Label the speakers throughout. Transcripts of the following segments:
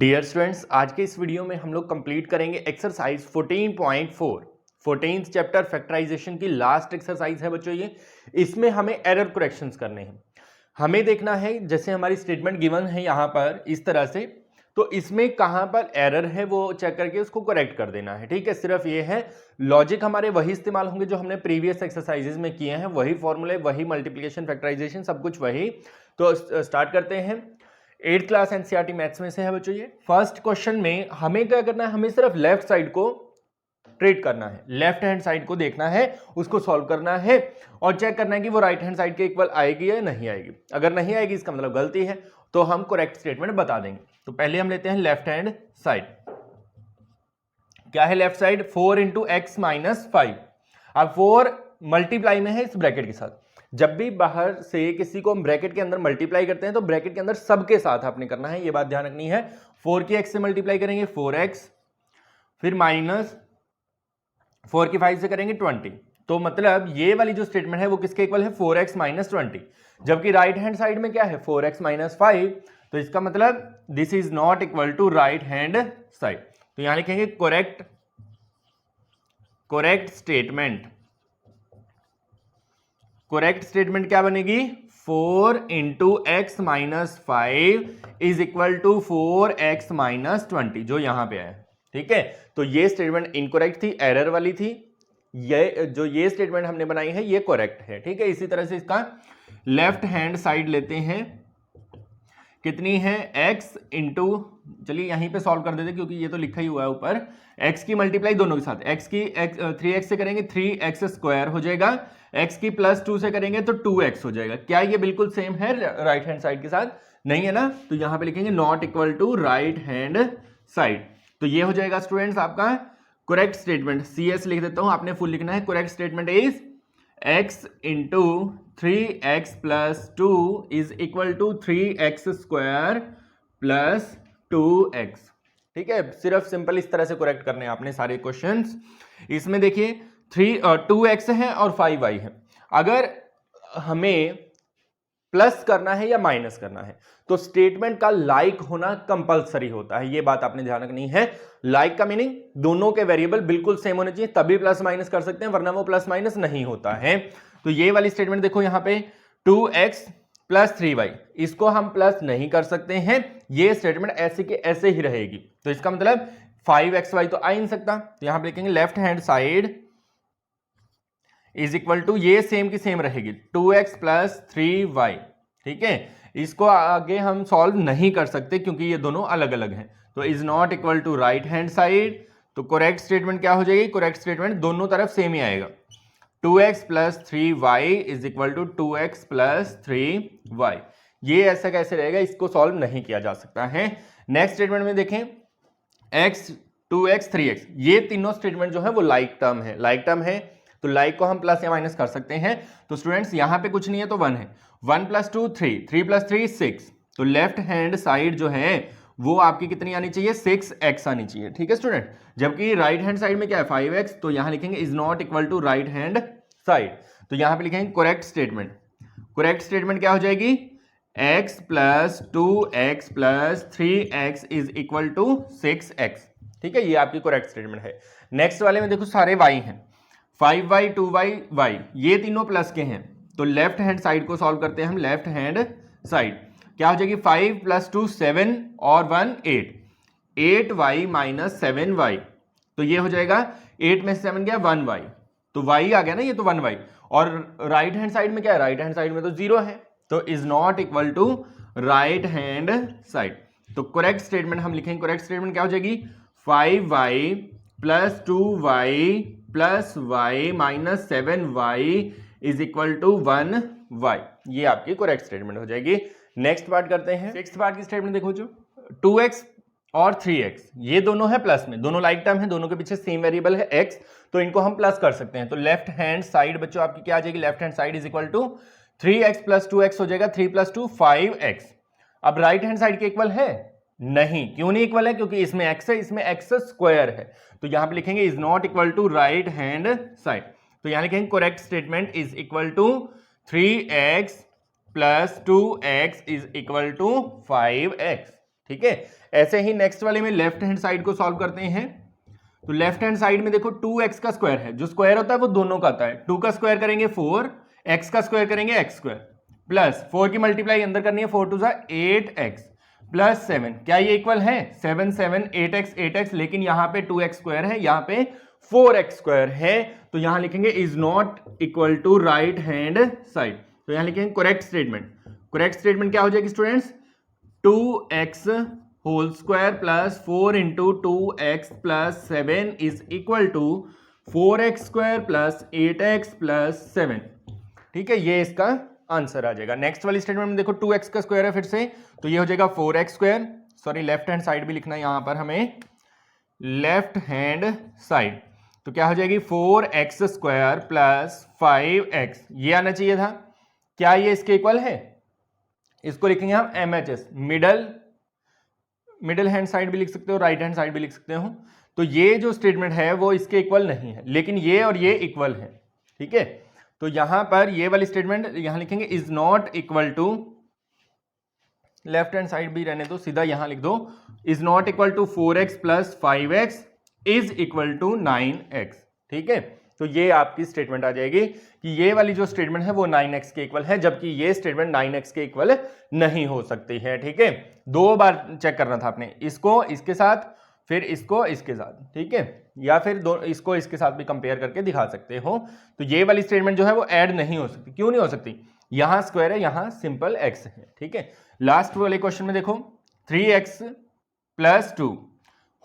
Speaker 1: Dear students, आज के इस वीडियो में हम लोग कंप्लीट करेंगे एक्सरसाइज 14.4 14th चैप्टर फैक्टराइजेशन की लास्ट एक्सरसाइज है बच्चों। ये इसमें हमें एरर करेक्शंस करने हैं। हमें देखना है जैसे हमारी स्टेटमेंट गिवन है यहाँ पर इस तरह से, तो इसमें कहाँ पर एरर है वो चेक करके उसको करेक्ट कर देना है। ठीक है, सिर्फ ये है, लॉजिक हमारे वही इस्तेमाल होंगे जो हमने प्रीवियस एक्सरसाइजेज में किए हैं, वही फॉर्मूले, वही मल्टीप्लिकेशन, फैक्टराइजेशन, सब कुछ वही। तो स्टार्ट करते हैं। 8th क्लास एनसीईआरटी मैथ्स में से है बच्चों ये। फर्स्ट क्वेश्चन में हमें क्या करना है, हमें सिर्फ लेफ्ट साइड को ट्रीट करना है, लेफ्ट हैंड साइड को देखना है, उसको सॉल्व करना है और चेक करना है कि वो राइट हैंड साइड के इक्वल आएगी या नहीं आएगी। अगर नहीं आएगी इसका मतलब गलती है, तो हम करेक्ट स्टेटमेंट बता देंगे। तो पहले हम लेते हैं लेफ्ट हैंड साइड। क्या है left side? 4 into x minus 5। अब 4 मल्टीप्लाई में है इस ब्रैकेट के साथ। जब भी बाहर से किसी को हम ब्रैकेट के अंदर मल्टीप्लाई करते हैं तो ब्रैकेट के अंदर सबके साथ आपने करना है, ये बात ध्यान रखनी है। 4 की x से मल्टीप्लाई करेंगे 4x, फिर माइनस 4 की 5 से करेंगे 20। तो मतलब ये वाली जो स्टेटमेंट है वो किसके इक्वल है? 4x minus 20। जबकि राइट हैंड साइड में क्या है? 4x minus 5। तो इसका मतलब this is not equal to right hand side. तो यहां लिखेंगे करेक्ट स्टेटमेंट। करेक्ट स्टेटमेंट क्या बनेगी? 4 into x minus 5 is equal to 4x minus 20, जो यहां पे है। ठीक है, तो ये स्टेटमेंट इनकरेक्ट थी, एरर वाली थी। ये स्टेटमेंट हमने बनाई है ये करेक्ट है। ठीक है, इसी तरह से इसका लेफ्ट हैंड साइड लेते हैं। कितनी है? x इंटू, चलिए यहीं पे सॉल्व कर देते क्योंकि ये तो लिखा ही हुआ है ऊपर। x की मल्टीप्लाई दोनों के साथ, x की 3x से करेंगे 3x स्क्वायर हो जाएगा, x की प्लस 2 से करेंगे तो 2x हो जाएगा। क्या ये बिल्कुल सेम है राइट हैंड साइड के साथ? नहीं है ना, तो यहां पे लिखेंगे not equal to right hand side. तो ये हो जाएगा स्टूडेंट्स आपका करेक्ट स्टेटमेंट। CS लिख देता हूं, आपने फुल लिखना है। Correct statement is x into 3x plus 2 is equal to 3x square plus 2x। ठीक है, सिर्फ सिंपल इस तरह से करेक्ट करने हैं आपने सारे क्वेश्चंस। इसमें देखिए 2x है और 5y है। अगर हमें प्लस करना है या माइनस करना है तो स्टेटमेंट का लाइक होना कंपलसरी होता है, ये बात आपने ध्यान रखनी है। लाइक का मीनिंग दोनों के वेरिएबल बिल्कुल सेम होने चाहिए, तभी प्लस माइनस कर सकते हैं, वरना वो प्लस माइनस नहीं होता है। तो ये वाली स्टेटमेंट देखो यहां पे 2x प्लस 3y, इसको हम प्लस नहीं कर सकते हैं, ये स्टेटमेंट ऐसे के ऐसे ही रहेगी। तो इसका मतलब 5xy तो आ ही नहीं सकता। तो यहां पे लिखेंगे left hand side is equal to, ये सेम की सेम रहेगी, 2x प्लस 3y। ठीक है, इसको आगे हम सॉल्व नहीं कर सकते क्योंकि ये दोनों अलग अलग हैं। तो is not equal to right hand side. तो करेक्ट स्टेटमेंट क्या हो जाएगी? करेक्ट स्टेटमेंट दोनों तरफ सेम ही आएगा। 2x plus 3y is equal to 2x plus 3y। ये ऐसा कैसे रहेगा? इसको सॉल्व नहीं किया जा सकता है। नेक्स्ट स्टेटमेंट में देखें, x 2x 3x, ये तीनों स्टेटमेंट जो है वो लाइक टर्म है। लाइक टर्म है तो लाइक को हम प्लस या माइनस कर सकते हैं। तो स्टूडेंट्स यहां पे कुछ नहीं है तो 1 है, 1 प्लस 2 3, 3 प्लस 3 6। तो लेफ्ट हैंड साइड जो है वो आपकी कितनी आनी चाहिए? 6x आनी चाहिए। ठीक है स्टूडेंट, जबकि राइट हैंड साइड में क्या है? 5x। तो यहां लिखेंगे is not equal to right hand side. तो यहां पे लिखेंगे करेक्ट स्टेटमेंट। करेक्ट स्टेटमेंट क्या हो जाएगी? x plus 2x plus 3x is equal to 6x। ठीक है, ये आपकी करेक्ट स्टेटमेंट है। नेक्स्ट वाले में देखो सारे y हैं, 5y 2y y, ये तीनों प्लस के हैं। तो लेफ्ट हैंड साइड को सॉल्व करते हैं हम। लेफ्ट हैंड साइड क्या हो जाएगी? 5 प्लस 2 7 और 1 8, 8y माइनस 7y। तो ये हो जाएगा 8 में से 7 गया 1y, तो y आ गया ना, ये तो 1y। और राइट हैंड साइड में क्या है? राइट हैंड साइड में तो 0 है, तो is not equal to right hand side. तो करेक्ट स्टेटमेंट हम लिखेंगे, करेक्ट स्टेटमेंट क्या हो जाएगी? 5y plus 2y plus y minus 7y is equal to 1y। ये आपकी करेक्ट स्टेटमेंट हो जाएगी। नेक्स्ट पार्ट करते हैं। सिक्स्थ पार्ट की स्टेटमेंट देखो, जो 2x और 3x ये दोनों है प्लस में, दोनों लाइक टर्म है, दोनों के पीछे सेम वेरिएबल है x, तो इनको हम प्लस कर सकते हैं। तो लेफ्ट हैंड साइड बच्चों आपकी क्या आ जाएगी? Left hand side is equal to 3x plus 2x हो जाएगा, 3 प्लस 2 5x। अब राइट हैंड साइड के इक्वल है? नहीं। क्यों नहीं इक्वल है? क्योंकि इसमें x है, इसमें x स्क्वायर है। तो यहां पे लिखेंगे is not equal to right hand side. तो यहां लिखेंगे correct statement is equal to 3x plus 2x is equal to 5x। ठीक है, ऐसे ही नेक्स्ट वाले में लेफ्ट हैंड साइड को सॉल्व करते हैं। तो लेफ्ट हैंड साइड में देखो 2x का स्क्वायर है, जो स्क्वायर होता है वो दोनों का आता है। 2 का स्क्वायर करेंगे 4, x का स्क्वायर करेंगे x स्क्वायर, प्लस 4 की मल्टीप्लाई अंदर करनी है, 4 2 8x प्लस 7, क्या ये इक्वल है? 7 7 8x 8x, लेकिन यहां पे 2x स्क्वायर है, यहां पे 4x स्क्वायर है, तो यहां लिखेंगे is not equal to right hand side. तो यहां लिखेंगे करेक्ट स्टेटमेंट। करेक्ट स्टेटमेंट क्या हो जाएगी students? 2x whole square plus 4 into 2x plus 7 is equal to 4x square plus 8x plus 7। ठीक है, ये इसका आंसर आ जाएगा। नेक्स्ट वाली स्टेटमेंट में देखो 2x का स्क्वायर है फिर से, तो ये हो जाएगा 4x square, sorry left hand side भी लिखना है यहां पर हमें, लेफ्ट हैंड साइड, तो क्या हो जाएगी 4x स्क्वायर प्लस 5x, ये आना चाहिए था। क्या ये इसके इक्वल है? इसको लिखेंगे हम MHS, मिडल हैंड साइड भी लिख सकते हो, राइट हैंड साइड भी लिख सकते हो। तो ये जो स्टेटमेंट है वो इसके इक्वल नहीं है, लेकिन ये और ये इक्वल है। ठीक है, तो यहां पर ये वाली स्टेटमेंट यहां लिखेंगे is not equal to, left hand side भी रहने दो, सीधा यहां लिख दो is not equal to 4x plus 5x is equal to 9x। ठीक है, तो ये आपकी स्टेटमेंट आ जाएगी कि ये वाली जो स्टेटमेंट है वो 9x के इक्वल है, जबकि ये स्टेटमेंट 9x के इक्वल नहीं हो सकती है। ठीक है, 2 बार चेक करना था आपने, इसको इसके साथ, फिर इसको इसके साथ। ठीक है, या फिर इसको इसके साथ भी कंपेयर करके दिखा सकते हो। तो ये वाली स्टेटमेंट जो है वो ऐड नहीं हो सकती। क्यों नहीं हो सकती? यहां स्क्वायर है, यहां सिंपल x है। ठीक है, लास्ट वाले क्वेश्चन में देखो 3x प्लस 2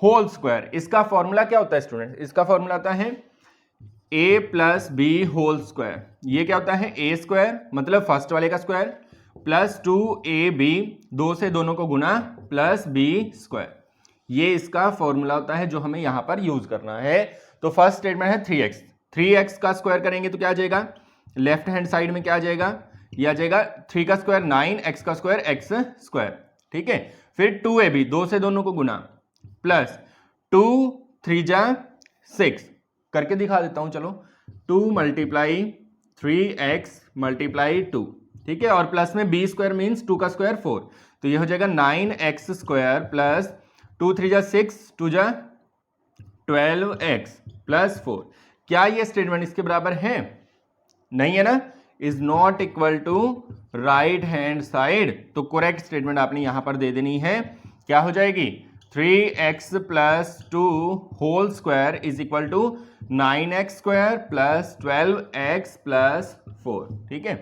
Speaker 1: होल स्क्वायर, इसका फॉर्मूला क्या होता है स्टूडेंट? इसका फॉर्मूला आता है a plus b whole square. ये क्या होता है? a स्क्वायर मतलब फर्स्ट वाले का स्क्वायर प्लस 2ab, 2 से दोनों को गुना, प्लस b स्क्वायर। ये इसका फॉर्मूला होता है जो हमें यहां पर यूज करना है। तो फर्स्ट स्टेटमेंट है 3x, 3x का स्क्वायर करेंगे तो क्या आ जाएगा? लेफ्ट हैंड साइड में क्या आ जाएगा? ये आ जाएगा 3 का स्क्वायर 9, x का स्क्वायर x स्क्वायर। ठीक है, फिर 2ab, 2 से दोनों को गुना, प्लस 2 3 जा 6, करके दिखा देता हूं चलो, 2 मल्टीप्लाई 3x मल्टीप्लाई 2। ठीक है, और प्लस में b स्क्वायर मीन्स 2 का स्क्वायर 4, तो ये हो जाएगा 9x स्क्वायर प्लस 2 3 जा 6, 2 जा 12x प्लस 4। क्या ये स्टेटमेंट इसके बराबर है? नहीं है ना, is not equal to right hand side. तो करेक्ट स्टेटमेंट आपने यहां पर दे देनी है, क्या हो जाएगी? 3x plus 2 whole square is equal to 9x square plus 12x plus 4। ठीक है,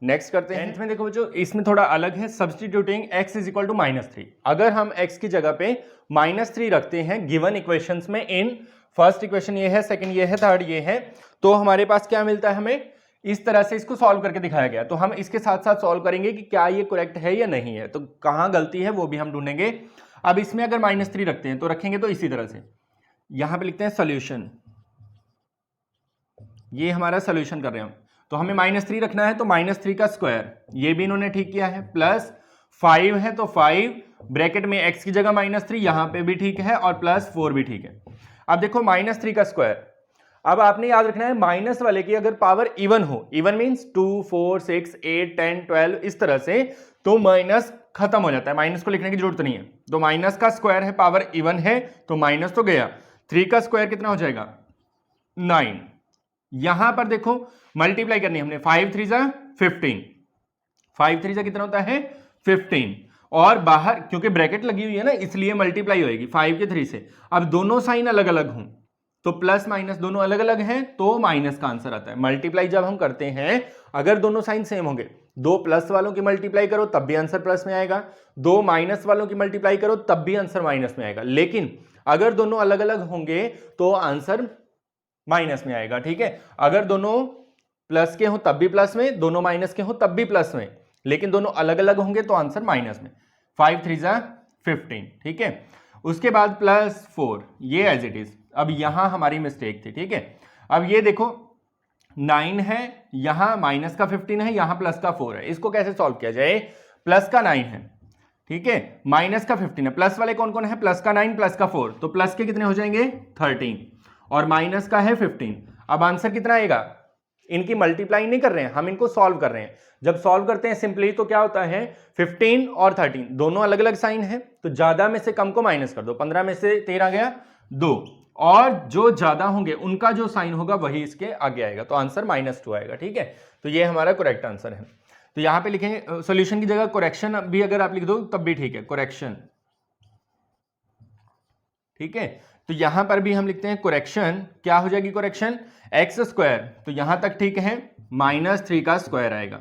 Speaker 1: नेक्स्ट करते हैं। इसमें देखो बच्चों, इसमें थोड़ा अलग है, substituting x is equal to -3। अगर हम x की जगह पे -3 रखते हैं गिवन इक्वेशंस में, इन फर्स्ट इक्वेशन ये है, सेकंड ये है, थर्ड ये है, तो हमारे पास क्या मिलता है? हमें इस तरह से इसको सॉल्व करके दिखाया गया। तो हम इसके साथ साथ सॉल्व करेंगे कि क्या ये करेक्ट है या नहीं है, तो कहां गलती है वो भी हम ढूंढेंगे। अब इसमें अगर -3 रखते हैं तो रखेंगे तो इसी तरह से, यहां पे लिखते हैं सोल्यूशन, ये हमारा सोल्यूशन कर रहे हैं हम, तो हमें -3 रखना है, तो -3 का स्क्वायर, ये भी इन्होंने ठीक किया है, प्लस 5 है तो 5 ब्रैकेट में x की जगह -3, यहां पे भी ठीक है, और प्लस 4 भी ठीक है। अब देखो -3 का स्क्वायर, अब आपने याद रखना है माइनस वाले की अगर पावर इवन हो, इवन मींस 2 4 6 8 10 12 इस तरह से, तो माइनस खत्म हो जाता है, माइनस को लिखने की जरूरत नहीं है। तो माइनस का स्क्वायर है, पावर इवन है, तो माइनस तो गया, 3 का स्क्वायर कितना हो जाएगा? 9। यहां पर देखो मल्टीप्लाई करनी है हमने, 5 3 जा 15, 5 3 जा कितना होता है? 15, और बाहर क्योंकि ब्रैकेट लगी हुई है ना इसलिए मल्टीप्लाई होएगी 5 के 3 से। अब दोनों साइन अलग अलग हों तो प्लस माइनस दोनों अलग अलग हैं तो माइनस का आंसर आता है। मल्टीप्लाई जब हम करते हैं अगर दोनों साइन सेम होंगे, 2 प्लस वालों की मल्टीप्लाई करो तब भी आंसर प्लस में आएगा, 2 माइनस वालों की मल्टीप्लाई करो तब भी आंसर माइनस में आएगा, लेकिन अगर दोनों अलग अलग होंगे तो आंसर माइनस में आएगा। ठीक है, अगर दोनों प्लस के हो तब भी प्लस में, दोनों माइनस के हो तब भी प्लस में, लेकिन दोनों अलग अलग होंगे तो आंसर माइनस में। 5 3 जा 15। ठीक है, उसके बाद प्लस 4, ये एज इट इज। अब यहां हमारी मिस्टेक थी। ठीक है, अब ये देखो 9 है, यहां माइनस का 15 है, यहां प्लस का 4 है, इसको कैसे सॉल्व किया जाए? प्लस का 9 है, ठीक है, माइनस का 15 है, प्लस वाले कौन कौन है? प्लस का 9 प्लस का 4, तो प्लस के कितने हो जाएंगे? 13, और माइनस का है 15। अब आंसर कितना आएगा? इनकी मल्टीप्लाई नहीं कर रहे हैं, हम इनको सॉल्व कर रहे हैं। जब सॉल्व करते हैं सिंपली तो क्या होता है, 15 और 13 दोनों अलग अलग साइन है, तो ज्यादा में से कम को माइनस कर दो, 15 में से 13 गया 2, और जो ज्यादा होंगे उनका जो साइन होगा वही इसके आगे आएगा, तो आंसर -2 आएगा। ठीक है, तो ये हमारा करेक्ट आंसर है। तो यहां पे लिखेंगे सॉल्यूशन की जगह करेक्शन भी अगर आप लिख दो तब भी ठीक है, करेक्शन। ठीक है, तो यहां पर भी हम लिखते हैं करेक्शन, क्या हो जाएगी करेक्शन, एक्स स्क्वायर, तो यहां तक ठीक है, -3 का स्क्वायर आएगा,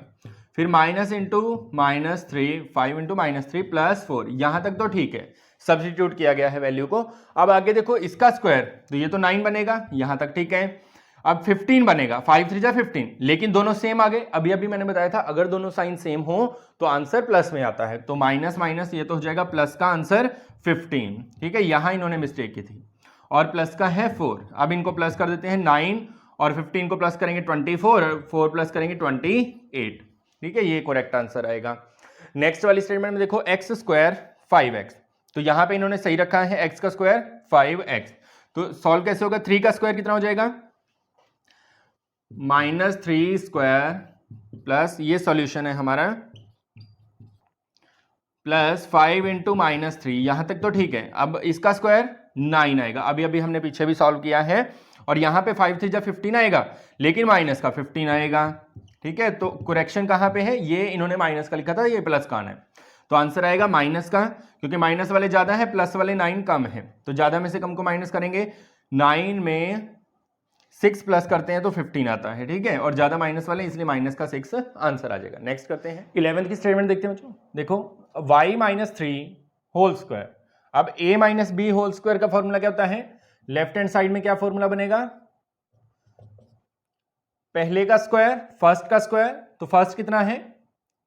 Speaker 1: फिर माइनस इंटू -3, 5 इंटू -3 +4, यहां तक तो ठीक है, सब्स्टिट्यूट किया गया है वैल्यू को। अब आगे देखो इसका स्क्वायर, तो ये तो 9 बनेगा, यहां तक ठीक है। अब 15 बनेगा, 5 3 जा 15, लेकिन दोनों सेम आ गए। अभी मैंने बताया था अगर दोनों साइन सेम हो तो आंसर प्लस में आता है, तो माइनस माइनस ये तो हो जाएगा प्लस का आंसर 15। ठीक है, यहां इन्होंने मिस्टेक की थी, और प्लस का है 4। अब इनको प्लस कर देते हैं, 9 और 15 को प्लस करेंगे 24, 4 प्लस करेंगे 28। ठीक है, ये करेक्ट आंसर आएगा। नेक्स्ट वाली स्टेटमेंट में देखो एक्स स्क्वायर 5x, तो यहां पे इन्होंने सही रखा है x का स्क्वायर 5x, तो सॉल्व कैसे होगा, 3 का स्क्वायर कितना हो जाएगा, -3 स्क्वायर प्लस, ये सॉल्यूशन है हमारा, प्लस 5 इंटू -3, यहां तक तो ठीक है। अब इसका स्क्वायर 9 आएगा, अभी हमने पीछे भी सॉल्व किया है, और यहां पे 5 3 जा 15 आएगा, लेकिन माइनस का 15 आएगा। ठीक है, तो करेक्शन कहां पे है, ये इन्होंने माइनस का लिखा था, ये प्लस का आना है, तो आंसर आएगा माइनस का, क्योंकि माइनस वाले ज्यादा है, प्लस वाले 9 कम है, तो ज्यादा में से कम को माइनस करेंगे, 9 में 6 प्लस करते हैं तो 15 आता है। ठीक है, और ज्यादा माइनस वाले इसलिए माइनस का 6 आंसर आ जाएगा। नेक्स्ट करते हैं 11th की स्टेटमेंट देखते हैं बच्चों। देखो y -3 होल स्क्वायर, अब a - b होल स्क्वायर का फॉर्मूला क्या होता है, लेफ्ट हैंड साइड में क्या फॉर्मूला बनेगा, पहले का स्क्वायर फर्स्ट का स्क्वायर, तो फर्स्ट कितना है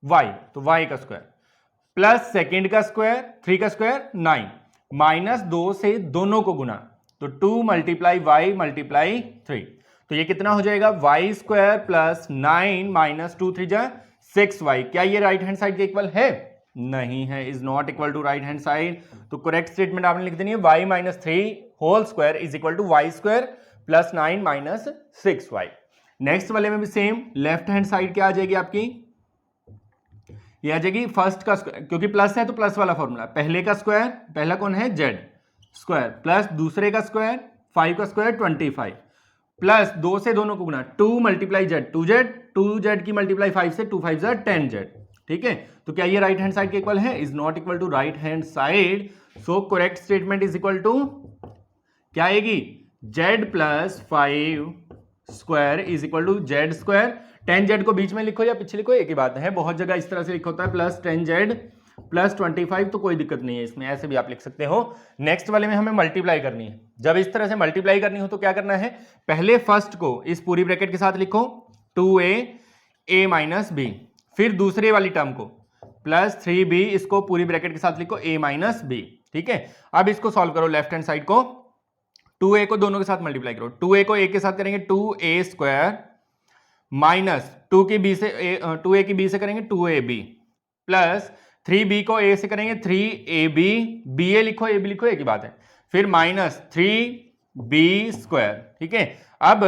Speaker 1: y, तो y का स्क्वायर, प्लस सेकेंड का स्क्वायर 3 का स्क्वायर 9, -2 से दोनों को गुना, तो 2 × y × 3, तो ये कितना हो जाएगा, y स्क्वायर प्लस 9 -2 3 जा 6y। क्या ये राइट हैंड साइड के इक्वल है, नहीं है, is not equal to right hand side, तो करेक्ट स्टेटमेंट आपने लिख देनी है, y -3 whole square is equal to y square plus 9 - 6y। Next वाले में भी सेम, लेफ्ट हैंड साइड क्या आ जाएगी आपकी, ये आ जाएगी फर्स्ट का स्क्वायर, क्योंकि प्लस है तो प्लस वाला फॉर्मूला, पहले का स्क्वायर, पहला कौन है z स्क्वायर, प्लस दूसरे का स्क्वायर 5 का स्क्वायर 25, प्लस 2 से दोनों को गुना, 2 × z 2z, 2z की मल्टीप्लाई 5 से 2 5 10z। ठीक है, तो क्या ये राइट हैंड साइड के इक्वल है, is not equal to right hand side, so correct statement is equal to क्या आएगी, z plus 5 square is equal to z square, 10z को बीच में लिखो या पीछे लिखो एक ही बात है, बहुत जगह इस तरह से लिखा होता है, प्लस 10z प्लस 25, तो कोई दिक्कत नहीं है इसमें, ऐसे भी आप लिख सकते हो। नेक्स्ट वाले में हमें मल्टीप्लाई करनी है, जब इस तरह से मल्टीप्लाई करनी हो तो क्या करना है, पहले फर्स्ट को इस पूरी ब्रैकेट के साथ लिखो 2a - b, फिर दूसरे वाली टर्म को प्लस 3b, इसको पूरी ब्रैकेट के साथ लिखो a - b। ठीक है, अब इसको सॉल्व करो, लेफ्ट हैंड साइड को 2a को दोनों के साथ मल्टीप्लाई करो, 2a को a के साथ करेंगे 2a स्क्वायर माइनस 2a की b से करेंगे 2ab, प्लस 3b को a से करेंगे 3ab, ba लिखो ab लिखो एक ही बात है, फिर माइनस 3b स्क्वायर। ठीक है, अब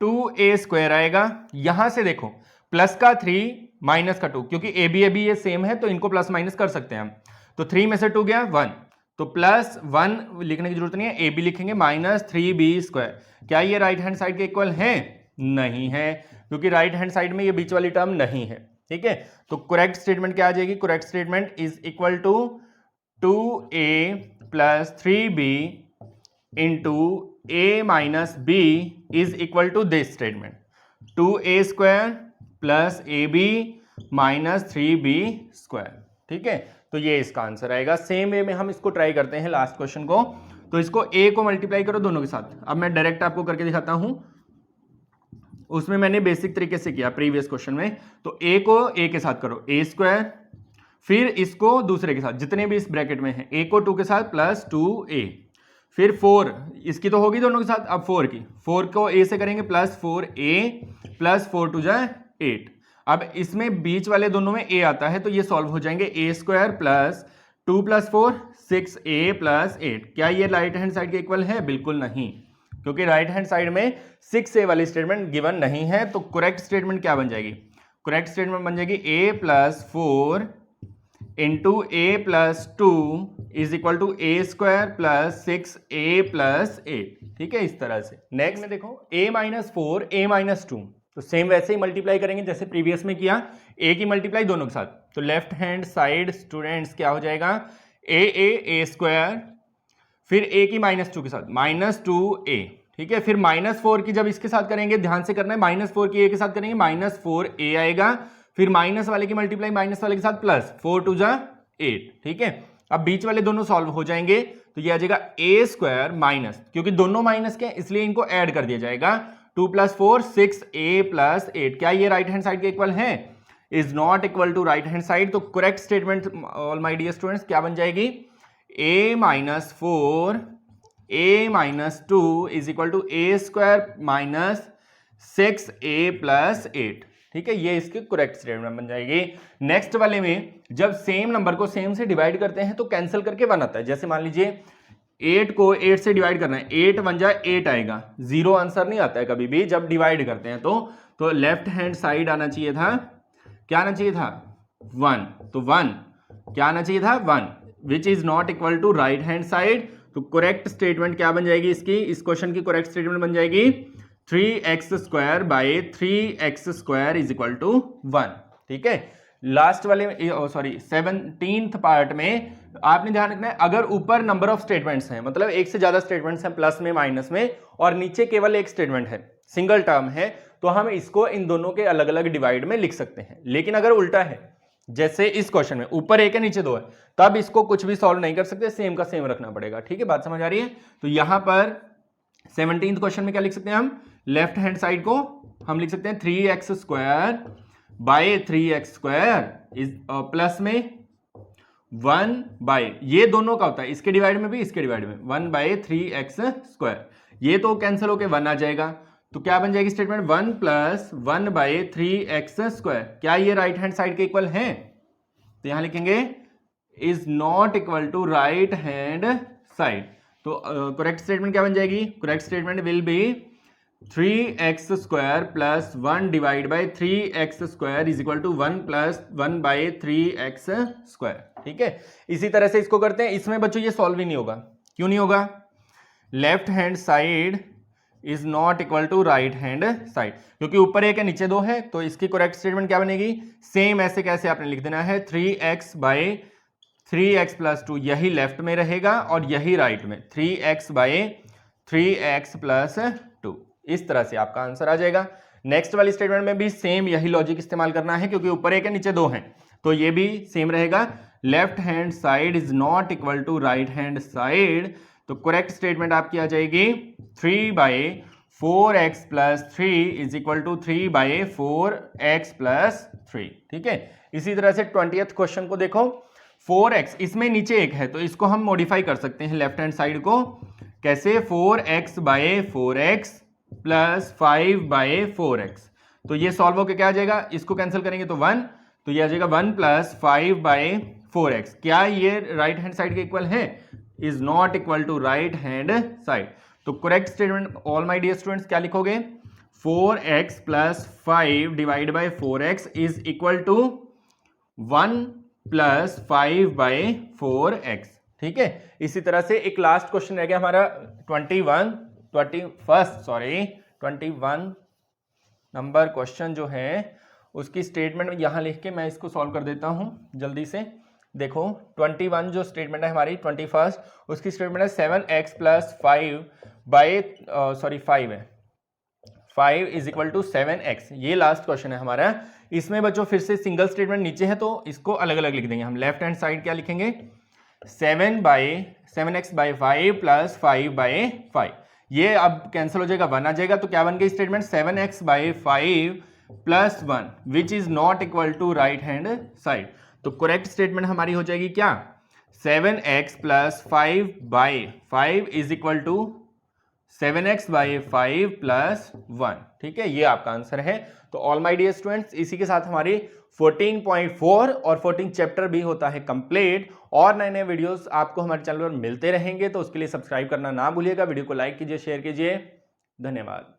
Speaker 1: 2a स्क्वायर आएगा, यहां से देखो प्लस का 3 माइनस का 2, क्योंकि ab ये सेम है तो इनको प्लस माइनस कर सकते हैं हम, तो 3 में से 2 गया 1, तो प्लस 1 लिखने की जरूरत नहीं है, ab लिखेंगे -3b स्क्वायर। क्या ये राइट हैंड साइड के इक्वल है, नहीं है, क्योंकि राइट हैंड साइड में ये बीच वाली टर्म नहीं है। ठीक है, तो करेक्ट स्टेटमेंट क्या आ जाएगी, correct statement is equal to 2a plus 3b into a minus b is equal to this statement, 2a square plus ab minus 3b square. ठीक है, तो ये इसका आंसर आएगा। सेम वे में हम इसको ट्राई करते हैं लास्ट क्वेश्चन को, तो इसको a को मल्टीप्लाई करो दोनों के साथ, अब मैं डायरेक्ट आपको करके दिखाता हूं, उसमें मैंने बेसिक तरीके से किया प्रीवियस क्वेश्चन में, तो a को a के साथ करो a स्क्वायर, फिर इसको दूसरे के साथ जितने भी इस ब्रैकेट में है, a को 2 के साथ प्लस 2a, फिर 4 इसकी तो होगी दोनों के साथ, अब 4 की, 4 को a से करेंगे प्लस 4a प्लस 4 2 जा 8, अब इसमें बीच वाले दोनों में a आता है तो ये सॉल्व हो जाएंगे, a square plus 2 plus 4 6a plus 8। क्या ये राइट हैंड साइड के इक्वल है, बिल्कुल नहीं, क्योंकि राइट हैंड साइड में 6a वाली स्टेटमेंट गिवन नहीं है। तो करेक्ट स्टेटमेंट क्या बन जाएगी? करेक्ट स्टेटमेंट बन जाएगी a plus 4 into a plus 2 is equal to a square plus 6a plus 8। ठीक है, इस तरह से। नेक्स्ट में देखो a माइनस 4 a माइनस 2, तो सेम वैसे ही मल्टीप्लाई करेंगे जैसे प्रीवियस में किया, a की मल्टीप्लाई दोनों के साथ। तो लेफ्ट हैंड साइड स्टूडेंट्स क्या हो जाएगा? a स्क्वायर, फिर a की माइनस 2 के साथ माइनस 2a। ठीक है, फिर माइनस 4 की जब इसके साथ करेंगे, ध्यान से करना है, माइनस 4 की a के साथ करेंगे माइनस 4a आएगा, फिर माइनस वाले की मल्टीप्लाई माइनस वाले के साथ प्लस 4 2 जा 8। ठीक है, अब बीच वाले दोनों सॉल्व हो जाएंगे, तो ये आ जाएगा a स्क्वायर माइनस, क्योंकि दोनों माइनस के इसलिए इनको ऐड कर दिया जाएगा, 2 प्लस 4 6a प्लस 8। क्या ये राइट हैंड साइड के इक्वल है? Is not equal to right hand side. तो correct statement all my dear students क्या बन जाएगी? a minus 4 a minus 2 is equal to a square minus 6a plus 8। ठीक है, ये इसकी करेक्ट स्टेटमेंट बन जाएगी। नेक्स्ट वाले में जब सेम नंबर को सेम से डिवाइड करते हैं तो कैंसिल करके 1 आता है। जैसे मान लीजिए 8 को 8 से डिवाइड करना है, 8 1 जा 8 आएगा, 0 आंसर नहीं आता है कभी भी जब डिवाइड करते हैं। तो लेफ्ट हैंड साइड आना चाहिए था, क्या आना चाहिए था? 1। तो 1 क्या आना चाहिए था? 1, which is not equal to right hand side. तो करेक्ट स्टेटमेंट क्या बन जाएगी इसकी? इस क्वेश्चन की करेक्ट स्टेटमेंट बन जाएगी 3x square by 3x square is equal to 1। ठीक है, लास्ट वाले सॉरी 17th पार्ट में आपने ध्यान रखना है, अगर ऊपर नंबर ऑफ स्टेटमेंट्स हैं, मतलब एक से ज्यादा स्टेटमेंट्स हैं प्लस में माइनस में, और नीचे केवल एक स्टेटमेंट है, सिंगल टर्म है, तो हम इसको इन दोनों के अलग अलग डिवाइड में लिख सकते हैं। लेकिन अगर उल्टा है, जैसे इस क्वेश्चन में ऊपर एक है नीचे 2 है, तब इसको कुछ भी सॉल्व नहीं कर सकते, सेम का सेम रखना पड़ेगा। ठीक है, बात समझ आ रही है? तो यहां पर 17th क्वेश्चन में क्या लिख सकते हैं हम? लेफ्ट हैंड साइड को हम लिख सकते हैं 3x square by 3x square is plus में 1 बाय, ये दोनों का होता है, इसके डिवाइड में भी इसके डिवाइड में, 1 बाय 3x स्क्वायर। ये तो कैंसिल होके 1 आ जाएगा, तो क्या बन जाएगी statement? 1 plus 1 bye 3x square. क्या ये राइट हैंड साइड के इक्वल है? तो यहां लिखेंगे is not equal to right hand side. तो करेक्ट स्टेटमेंट क्या बन जाएगी? Correct statement will be 3x square plus 1 divide by 3x square is equal to 1 plus 1 by 3x square. ठीक है, इसी तरह से इसको करते हैं। इसमें बच्चों ये सॉल्व ही नहीं होगा। क्यों नहीं होगा? Left hand side is not equal to right hand side, क्योंकि ऊपर एक है नीचे 2 है। तो इसकी करेक्ट स्टेटमेंट क्या बनेगी? सेम ऐसे कैसे आपने लिख देना है, 3x बाई 3x प्लस 2, यही लेफ्ट में रहेगा और यही राइट में, 3x बाई 3x प्लस 2। इस तरह से आपका आंसर आ जाएगा। नेक्स्ट वाली स्टेटमेंट में भी सेम यही लॉजिक इस्तेमाल करना है, क्योंकि ऊपर एक है नीचे 2 हैं, तो ये भी सेम रहेगा। Left hand side is not equal to right hand side. तो करेक्ट स्टेटमेंट आपकी आ जाएगी 3 by 4x plus 3 is equal to 3 by 4x plus 3। ठीक है, इसी तरह से 20th क्वेश्चन को देखो, 4x, इसमें नीचे एक है तो इसको हम मॉडिफाई कर सकते हैं लेफ्ट हैंड साइड को। कैसे? 4x by 4x plus 5 by 4x। तो ये सॉल्व होकर क्या आ जाएगा? इसको कैंसिल करेंगे तो 1, तो ये आ जाएगा 1 प्लस 5 बाई 4x। क्या ये राइट हैंड साइड के इक्वल है? Is not equal to right hand side. तो correct statement all my dear students क्या लिखोगे? 4x plus 5 divide by 4x is equal to 1 plus 5 by 4x। ठीक है, इसी तरह से एक लास्ट क्वेश्चन रह गया हमारा 21 नंबर क्वेश्चन जो है उसकी स्टेटमेंट यहां लिख के मैं इसको सॉल्व कर देता हूं जल्दी से। देखो 21 जो स्टेटमेंट है हमारी 21st, उसकी स्टेटमेंट है 7x प्लस 5 बाई 5 है, 5 इज इक्वल टू 7x। ये लास्ट क्वेश्चन है हमारा। इसमें बच्चों फिर से सिंगल स्टेटमेंट नीचे है तो इसको अलग अलग लिख देंगे हम। लेफ्ट हैंड साइड क्या लिखेंगे? 7x by 5 plus 5 by 5। ये अब कैंसिल हो जाएगा, 1 आ जाएगा, तो क्या बन गई statement? 7x by 5 plus 1 which is not equal to right hand side. तो करेक्ट स्टेटमेंट हमारी हो जाएगी क्या? 7x plus 5 by 5 is equal to 7x by 5 plus 1। ठीक है, ये आपका आंसर है। तो ऑल माय डियर स्टूडेंट्स, इसी के साथ हमारी 14.4 और 14 चैप्टर भी होता है कंप्लीट। और नए नए वीडियोस आपको हमारे चैनल पर मिलते रहेंगे, तो उसके लिए सब्सक्राइब करना ना भूलिएगा। वीडियो को लाइक कीजिए, शेयर कीजिए। धन्यवाद।